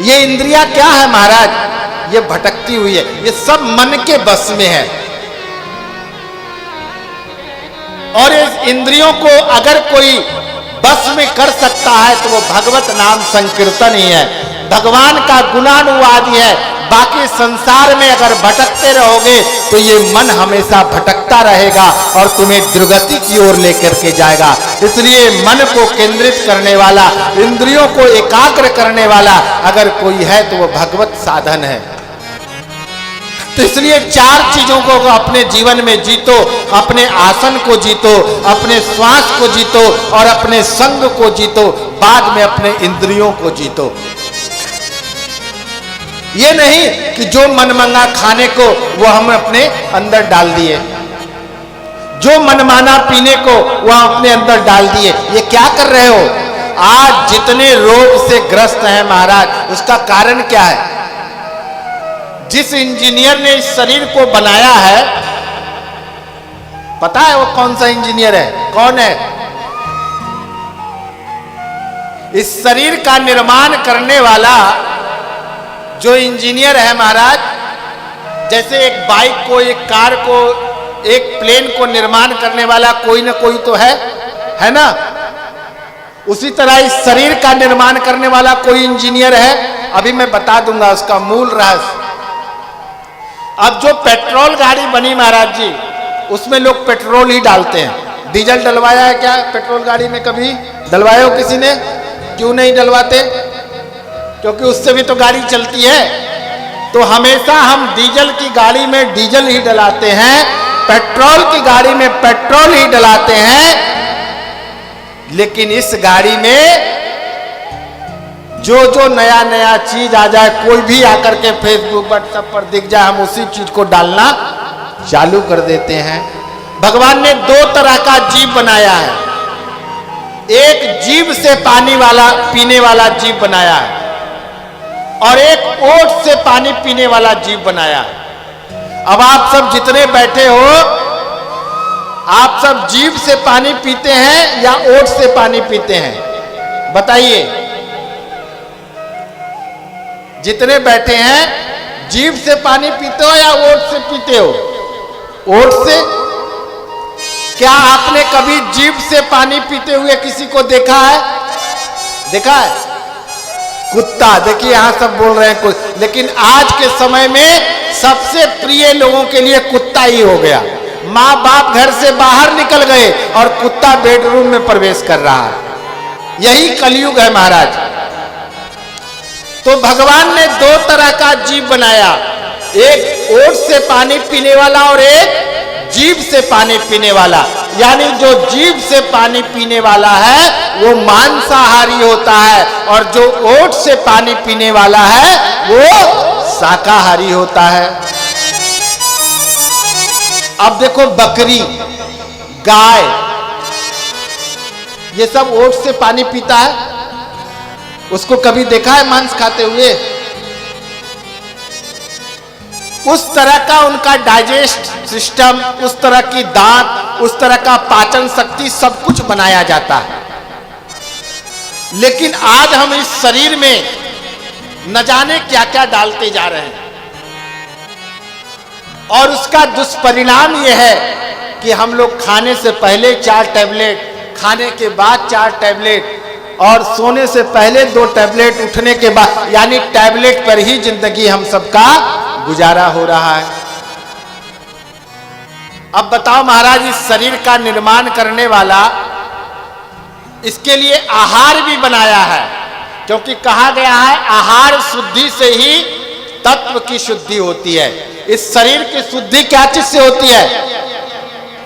ये इंद्रियां क्या है महाराज? ये भटकती हुई है, ये सब मन के बस में है। और इस इंद्रियों को अगर कोई बस में कर सकता है तो वो भगवत नाम संकीर्तन ही है, भगवान का गुणानुवादी है। बाकी संसार में अगर भटकते रहोगे तो ये मन हमेशा भटकता रहेगा और तुम्हें दुर्गति की ओर लेकर के जाएगा। इसलिए मन को केंद्रित करने वाला, इंद्रियों को एकाग्र करने वाला अगर कोई है तो वो भगवत साधन है। तो इसलिए चार चीजों को अपने जीवन में जीतो, अपने आसन को जीतो, अपने श्वास को जीतो और अपने संग को जीतो, बाद में अपने इंद्रियों को जीतो। ये नहीं कि जो मनमाना खाने को वो हम अपने अंदर डाल दिए, जो मनमाना पीने को वो अपने अंदर डाल दिए। ये क्या कर रहे हो? आज जितने रोग से ग्रस्त हैं महाराज, उसका कारण क्या है? जिस इंजीनियर ने इस शरीर को बनाया है, पता है वो कौन सा इंजीनियर है? कौन है? इस शरीर का निर्माण करने वाला जो इंजीनियर है महाराज, जैसे एक बाइक को, एक कार को, एक प्लेन को निर्माण करने वाला कोई ना कोई तो है ना? उसी तरह इस शरीर का निर्माण करने वाला कोई इंजीनियर है। अभी मैं बता दूंगा उसका मूल रहस्य। अब जो पेट्रोल गाड़ी बनी महाराज जी, उसमें लोग पेट्रोल ही डालते हैं। डीजल डलवाया है क्या पेट्रोल गाड़ी में? कभी डलवाया हो किसी ने? क्यों नहीं डलवाते? क्योंकि उससे भी तो गाड़ी चलती है। तो हमेशा हम डीजल की गाड़ी में डीजल ही डलाते हैं, पेट्रोल की गाड़ी में पेट्रोल ही डलाते हैं। लेकिन इस गाड़ी में जो नया नया चीज आ जाए, कोई भी आकर के फेसबुक व्हाट्सएप पर दिख जाए, हम उसी चीज को डालना चालू कर देते हैं। भगवान ने दो तरह का जीव बनाया है। एक जीव से पानी वाला पीने वाला जीव बनाया है और एक ओट से पानी पीने वाला जीव बनाया है। अब आप सब जितने बैठे हो, आप सब जीव से पानी पीते हैं या ओट से पानी पीते हैं? बताइए। जितने बैठे हैं, जीभ से पानी पीते हो या ओट से पीते हो? ओट से। क्या आपने कभी जीभ से पानी पीते हुए किसी को देखा है? देखा है? कुत्ता। देखिए यहां सब बोल रहे हैं कुछ, लेकिन आज के समय में सबसे प्रिय लोगों के लिए कुत्ता ही हो गया। माँ बाप घर से बाहर निकल गए और कुत्ता बेडरूम में प्रवेश कर रहा है। यही कलयुग है महाराज। तो भगवान ने दो तरह का जीव बनाया, एक ओट से पानी पीने वाला और एक जीभ से पानी पीने वाला। यानी जो जीभ से पानी पीने वाला है वो मांसाहारी होता है और जो ओट से पानी पीने वाला है वो शाकाहारी होता है। अब देखो बकरी, गाय, ये सब ओट से पानी पीता है। उसको कभी देखा है मांस खाते हुए? उस तरह का उनका डाइजेस्ट सिस्टम, उस तरह की दांत, उस तरह का पाचन शक्ति, सब कुछ बनाया जाता है। लेकिन आज हम इस शरीर में न जाने क्या क्या डालते जा रहे हैं और उसका दुष्परिणाम यह है कि हम लोग खाने से पहले 4 टैबलेट, खाने के बाद 4 टैबलेट और सोने से पहले 2 टैबलेट, उठने के बाद, यानी टैबलेट पर ही जिंदगी हम सबका गुजारा हो रहा है। अब बताओ महाराज, इस शरीर का निर्माण करने वाला इसके लिए आहार भी बनाया है, क्योंकि कहा गया है आहार शुद्धि से ही तत्व की शुद्धि होती है। इस शरीर की शुद्धि क्या चीज से होती है?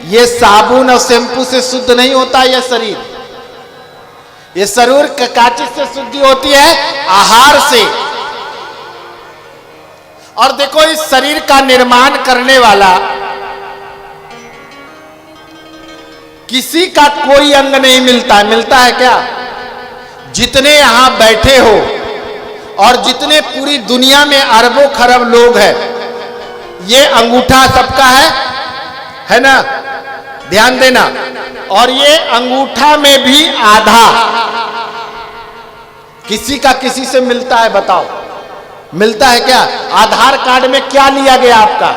ये साबुन और शैम्पू से शुद्ध नहीं होता यह शरीर। ये शरीर क्या चीज से शुद्धि होती है? आहार से। और देखो इस शरीर का निर्माण करने वाला किसी का कोई अंग नहीं मिलता। मिलता है क्या? जितने यहां बैठे हो और जितने पूरी दुनिया में अरबों खरब लोग हैं, ये अंगूठा सबका है ना? ध्यान देना। और ये अंगूठा में भी आधा किसी का किसी से मिलता है, बताओ। मिलता है क्या? आधार कार्ड में क्या लिया गया आपका?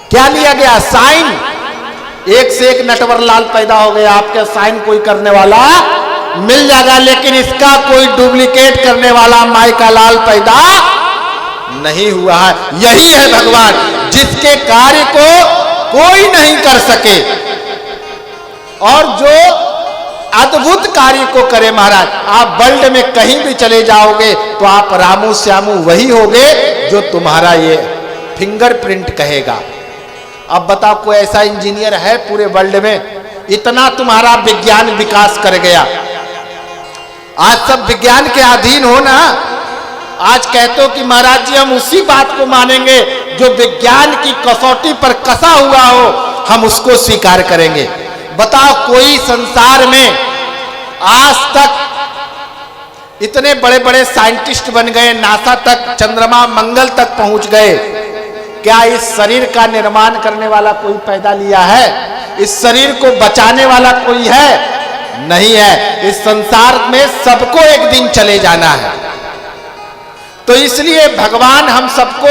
क्या लिया गया? साइन। एक से एक नटवर लाल पैदा हो गया, आपके साइन कोई करने वाला मिल जाएगा, लेकिन इसका कोई डुप्लीकेट करने वाला माई का लाल पैदा नहीं हुआ है। यही है भगवान, जिसके कार्य को कोई नहीं कर सके और जो अद्भुत कार्य को करे। महाराज, आप वर्ल्ड में कहीं भी चले जाओगे तो आप रामू श्यामू वही होगे जो तुम्हारा ये फिंगरप्रिंट कहेगा। अब बताओ, कोई ऐसा इंजीनियर है पूरे वर्ल्ड में? इतना तुम्हारा विज्ञान विकास कर गया, आज सब विज्ञान के अधीन हो ना। आज कहते हो कि महाराज जी हम उसी बात को मानेंगे जो विज्ञान की कसौटी पर कसा हुआ हो, हम उसको स्वीकार करेंगे। बताओ, कोई संसार में आज तक इतने बड़े बड़े साइंटिस्ट बन गए, नासा तक, चंद्रमा मंगल तक पहुंच गए, क्या इस शरीर का निर्माण करने वाला कोई पैदा लिया है? इस शरीर को बचाने वाला कोई है? नहीं है। इस संसार में सबको एक दिन चले जाना है। तो इसलिए भगवान हम सबको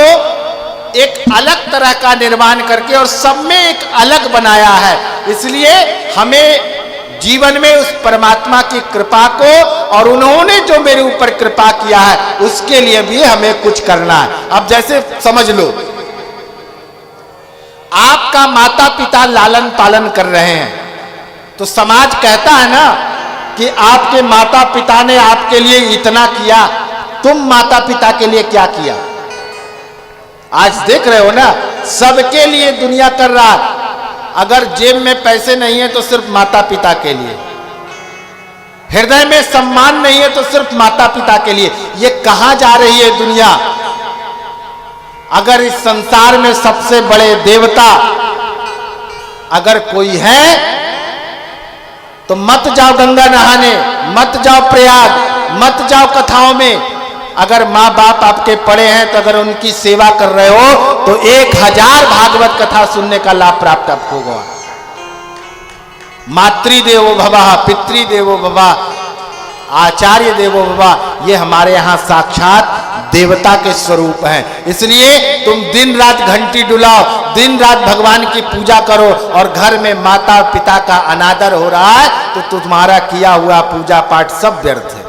एक अलग तरह का निर्माण करके और सब में एक अलग बनाया है। इसलिए हमें जीवन में उस परमात्मा की कृपा को और उन्होंने जो मेरे ऊपर कृपा किया है उसके लिए भी हमें कुछ करना है। अब जैसे समझ लो, आपका माता पिता लालन पालन कर रहे हैं, तो समाज कहता है ना कि आपके माता पिता ने आपके लिए इतना किया, तुम माता पिता के लिए क्या किया? आज देख रहे हो ना, सबके लिए दुनिया कर रहा। अगर जेब में पैसे नहीं है तो सिर्फ माता पिता के लिए, हृदय में सम्मान नहीं है तो सिर्फ माता पिता के लिए। ये कहां जा रही है दुनिया? अगर इस संसार में सबसे बड़े देवता अगर कोई है तो मत जाओ गंगा नहाने, मत जाओ प्रयाग, मत जाओ कथाओं में। अगर माँ बाप आपके पड़े हैं तो अगर उनकी सेवा कर रहे हो तो 1000 भागवत कथा सुनने का लाभ प्राप्त आपको होगा। मातृदेवो भवः, पितृदेवो भवः, आचार्य देवो भवः, ये हमारे यहाँ साक्षात देवता के स्वरूप हैं। इसलिए तुम दिन रात घंटी डुलाओ, दिन रात भगवान की पूजा करो और घर में माता पिता का अनादर हो रहा है तो तुम्हारा किया हुआ पूजा पाठ सब व्यर्थ है।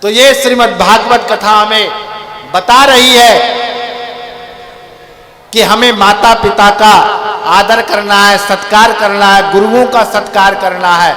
तो ये श्रीमद् भागवत कथा हमें बता रही है कि हमें माता पिता का आदर करना है, सत्कार करना है, गुरुओं का सत्कार करना है।